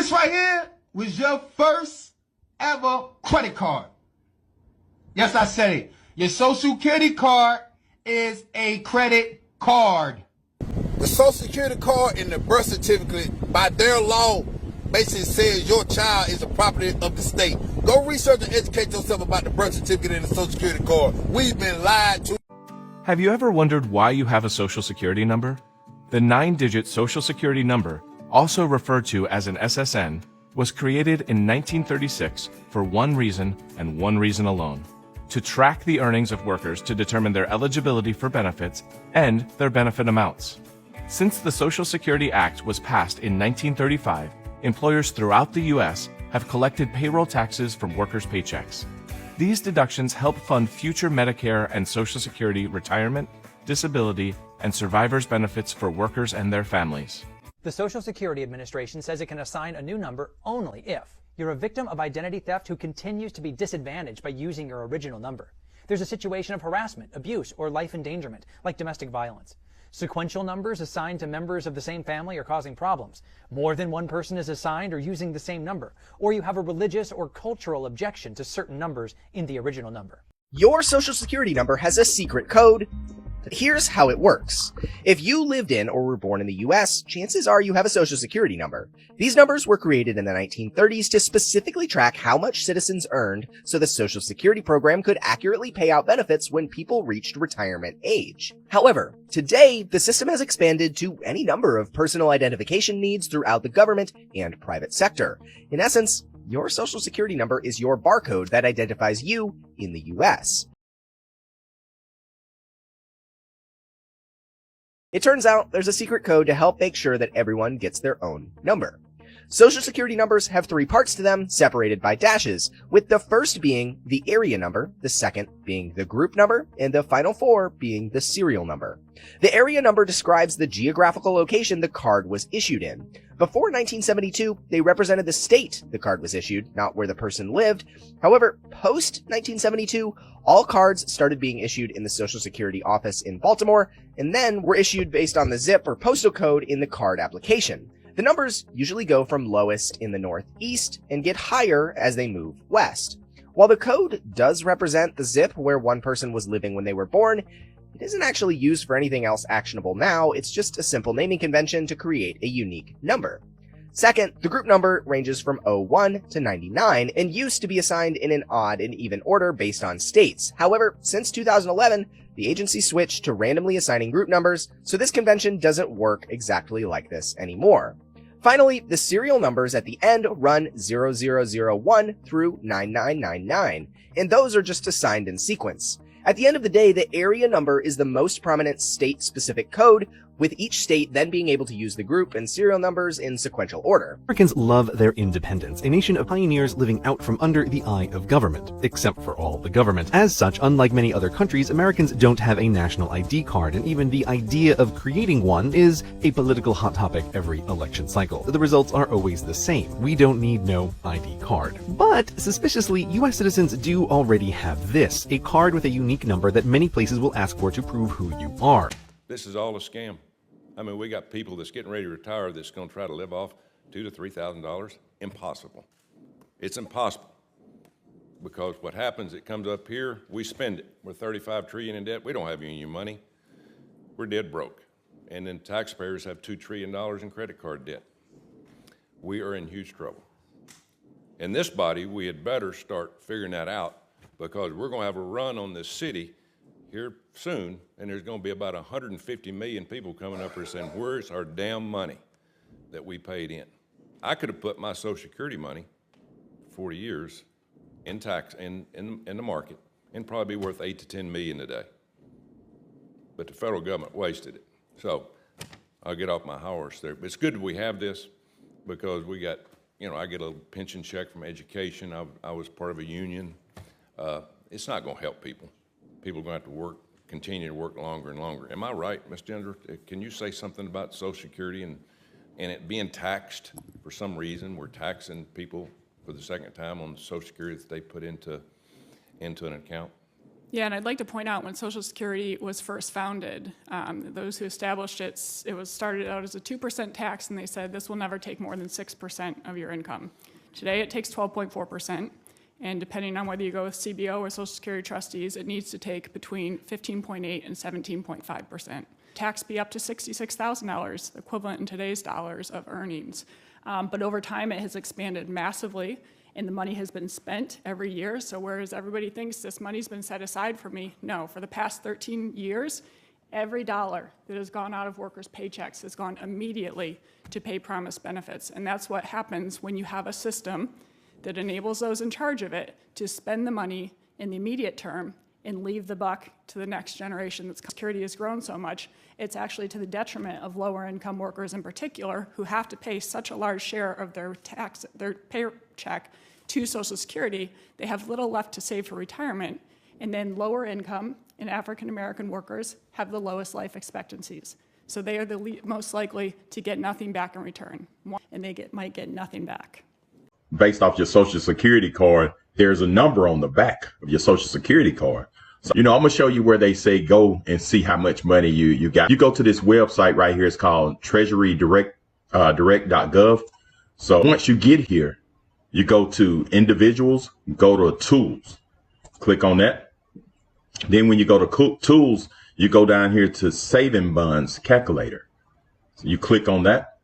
This right here was your first ever credit card. Yes, I said it. Your social security card is a credit card. The social security card and the birth certificate, by their law, basically says your child is a property of the state. Go research and educate yourself about the birth certificate and the social security card. We've been lied to. Have you ever wondered why you have a social security number? The 9-digit social security number, also referred to as an SSN, was created in 1936 for one reason and one reason alone: to track the earnings of workers to determine their eligibility for benefits and their benefit amounts. Since the Social Security Act was passed in 1935, employers throughout the U.S. have collected payroll taxes from workers' paychecks. These deductions help fund future Medicare and Social Security retirement, disability, and survivors' benefits for workers and their families. The Social Security Administration says it can assign a new number only if you're a victim of identity theft who continues to be disadvantaged by using your original number. There's a situation of harassment, abuse, or life endangerment, like domestic violence. Sequential numbers assigned to members of the same family are causing problems. More than one person is assigned or using the same number, or you have a religious or cultural objection to certain numbers in the original number. Your social security number has a secret code. Here's how it works. If you lived in or were born in the US, chances are you have a social security number. These numbers were created in the 1930s to specifically track how much citizens earned so the social security program could accurately pay out benefits when people reached retirement age. However, today, the system has expanded to any number of personal identification needs throughout the government and private sector. In essence, your social security number is your barcode that identifies you in the US. It turns out there's a secret code to help make sure that everyone gets their own number. Social security numbers have 3 parts to them, separated by dashes, with the first being the area number, the second being the group number, and the final 4 being the serial number. The area number describes the geographical location the card was issued in. Before 1972, they represented the state the card was issued, not where the person lived. However, post-1972, all cards started being issued in the Social Security office in Baltimore, and then were issued based on the zip or postal code in the card application. The numbers usually go from lowest in the northeast and get higher as they move west. While the code does represent the zip where one person was living when they were born, it isn't actually used for anything else actionable now. It's just a simple naming convention to create a unique number. Second, the group number ranges from 01 to 99 and used to be assigned in an odd and even order based on states. However, since 2011, the agency switched to randomly assigning group numbers, so this convention doesn't work exactly like this anymore. Finally, the serial numbers at the end run 0001 through 9999, and those are just assigned in sequence. At the end of the day, the area number is the most prominent state-specific code, with each state then being able to use the group and serial numbers in sequential order. Americans love their independence, a nation of pioneers living out from under the eye of government, except for all the government. As such, unlike many other countries, Americans don't have a national ID card, and even the idea of creating one is a political hot topic every election cycle. The results are always the same. We don't need no ID card. But, suspiciously, US citizens do already have this, a card with a unique number that many places will ask for to prove who you are. This is all a scam. I mean, we got people that's getting ready to retire that's going to try to live off $2,000 to $3,000. Impossible. It's impossible. Because what happens, it comes up here, we spend it. We're $35 trillion in debt. We don't have union money. We're dead broke. And then taxpayers have $2 trillion in credit card debt. We are in huge trouble. In this body, we had better start figuring that out, because we're going to have a run on this city here soon, and there's going to be about 150 million people coming up here saying, where's our damn money that we paid in? I could have put my Social Security money, 40 years, in tax, in the market, and probably be worth 8 to 10 million today. But the federal government wasted it. So I'll get off my horse there. But it's good that we have this, because we got, I get a little pension check from education. I was part of a union. It's not going to help people. People are going to have to continue to work longer and longer. Am I right, Ms. Gender? Can you say something about Social Security and it being taxed for some reason? We're taxing people for the second time on the Social Security that they put into an account. Yeah, and I'd like to point out when Social Security was first founded, those who established it, it was started out as a 2% tax, and they said this will never take more than 6% of your income. Today it takes 12.4%, and depending on whether you go with CBO or Social Security trustees, it needs to take between 15.8 and 17.5%. Tax be up to $66,000, equivalent in today's dollars of earnings. But over time it has expanded massively, and the money has been spent every year. So whereas everybody thinks this money's been set aside for me, no, for the past 13 years, every dollar that has gone out of workers' paychecks has gone immediately to pay promised benefits. And that's what happens when you have a system that enables those in charge of it to spend the money in the immediate term and leave the buck to the next generation. That security has grown so much, it's actually to the detriment of lower income workers in particular, who have to pay such a large share of their paycheck to Social Security. They have little left to save for retirement, and then lower income and African American workers have the lowest life expectancies. So they are the most likely to get nothing back in return, and they might get nothing back. Based off your Social Security card, there's a number on the back of your Social Security card. So, I'm going to show you where they say go and see how much money you got. You go to this website right here. It's called treasurydirect.gov. So once you get here, you go to individuals, go to tools, click on that. Then when you go to tools, you go down here to saving bonds calculator. So you click on that.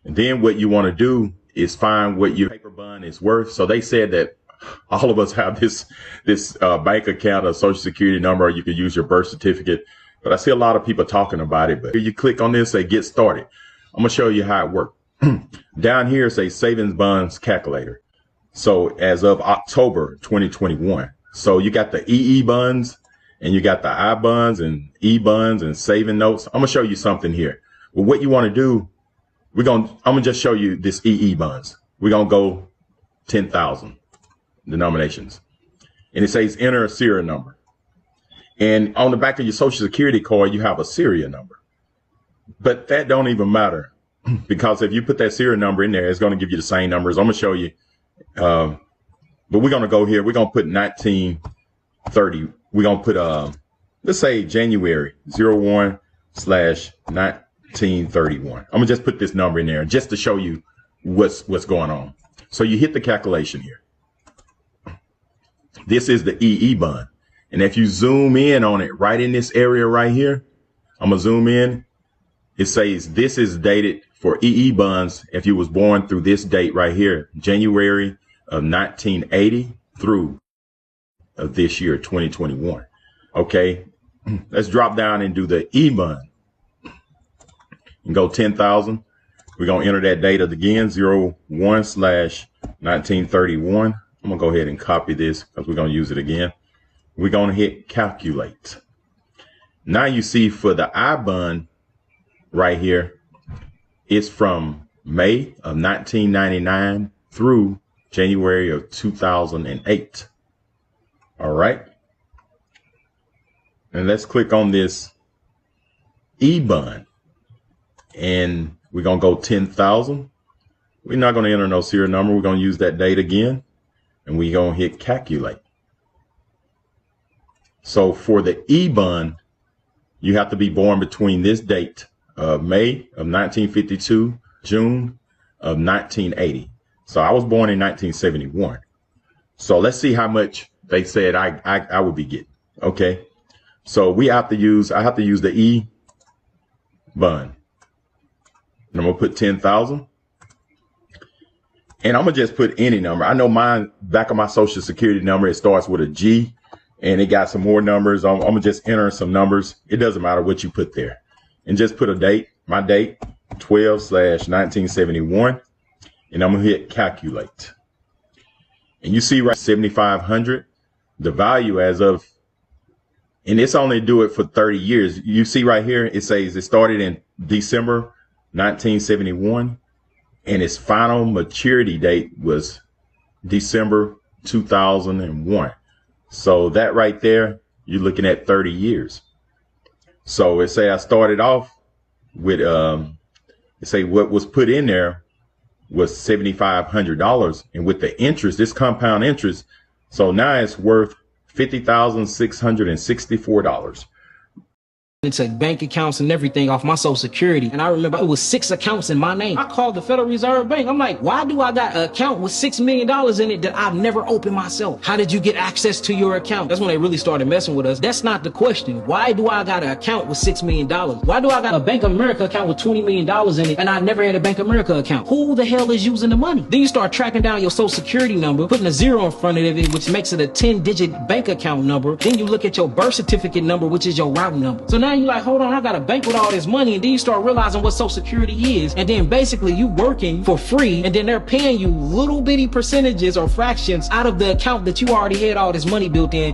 And then what you want to do is find what your paper bond is worth. So they said that all of us have this bank account, a Social Security number, or you could use your birth certificate. But I see a lot of people talking about it. But you click on this, say get started. I'm going to show you how it works. Down here, say savings bonds calculator. So as of October 2021. So you got the EE bonds and you got the I bonds and E bonds and saving notes. I'm going to show you something here. Well, what you want to do, I'm going to just show you this EE bonds. We're going to go 10,000 denominations. And it says enter a serial number. And on the back of your Social Security card, you have a serial number. But that don't even matter, because if you put that serial number in there, it's going to give you the same numbers. I'm going to show you. But we're going to go here. We're going to put 1930. We're going to put, let's say January 01/1931. I'm going to just put this number in there just to show you what's going on. So you hit the calculation here. This is the EE bond. And if you zoom in on it right in this area right here, I'm going to zoom in. It says this is dated for EE bonds if you was born through this date right here, January of 1980 through this year, 2021. Okay, let's drop down and do the E bond and go 10,000. We're going to enter that date again, 01/1931. I'm going to go ahead and copy this because we're going to use it again. We're going to hit calculate. Now you see for the I bond right here, it's from May of 1999 through January of 2008. All right. And let's click on this E bond. And we're going to go 10,000. We're not going to enter no serial number. We're going to use that date again. And we're going to hit calculate. So for the E bond, you have to be born between this date of May of 1952, June of 1980. So I was born in 1971. So let's see how much they said I would be getting. Okay. So I have to use the E bond. And I'm going to put 10,000. And I'm going to just put any number. I know mine, back of my Social Security number, it starts with a G. And it got some more numbers. I'm going to just enter some numbers. It doesn't matter what you put there. And just put a date, my date, 12/1971. And I'm going to hit calculate. And you see right 7,500, the value as of, and it's only do it for 30 years. You see right here, it says it started in December 1971. And its final maturity date was December 2001. So that right there, you're looking at 30 years. So it say I started off with, it say what was put in there was $7,500. And with the interest, this compound interest, so now it's worth $50,664. Into bank accounts and everything off my social security. And I remember it was 6 accounts in my name. I called the Federal Reserve Bank. I'm like, why do I got an account with $6 million in it that I've never opened myself? How did you get access to your account? That's when they really started messing with us. That's not the question. Why do I got an account with $6 million? Why do I got a Bank of America account with $20 million in it and I never had a Bank of America account? Who the hell is using the money? Then you start tracking down your social security number, putting a 0 in front of it, which makes it a 10-digit bank account number. Then you look at your birth certificate number, which is your routing number. So now you're like, hold on, I got a bank with all this money, and then you start realizing what Social Security is, and then basically you working for free, and then they're paying you little bitty percentages or fractions out of the account that you already had all this money built in.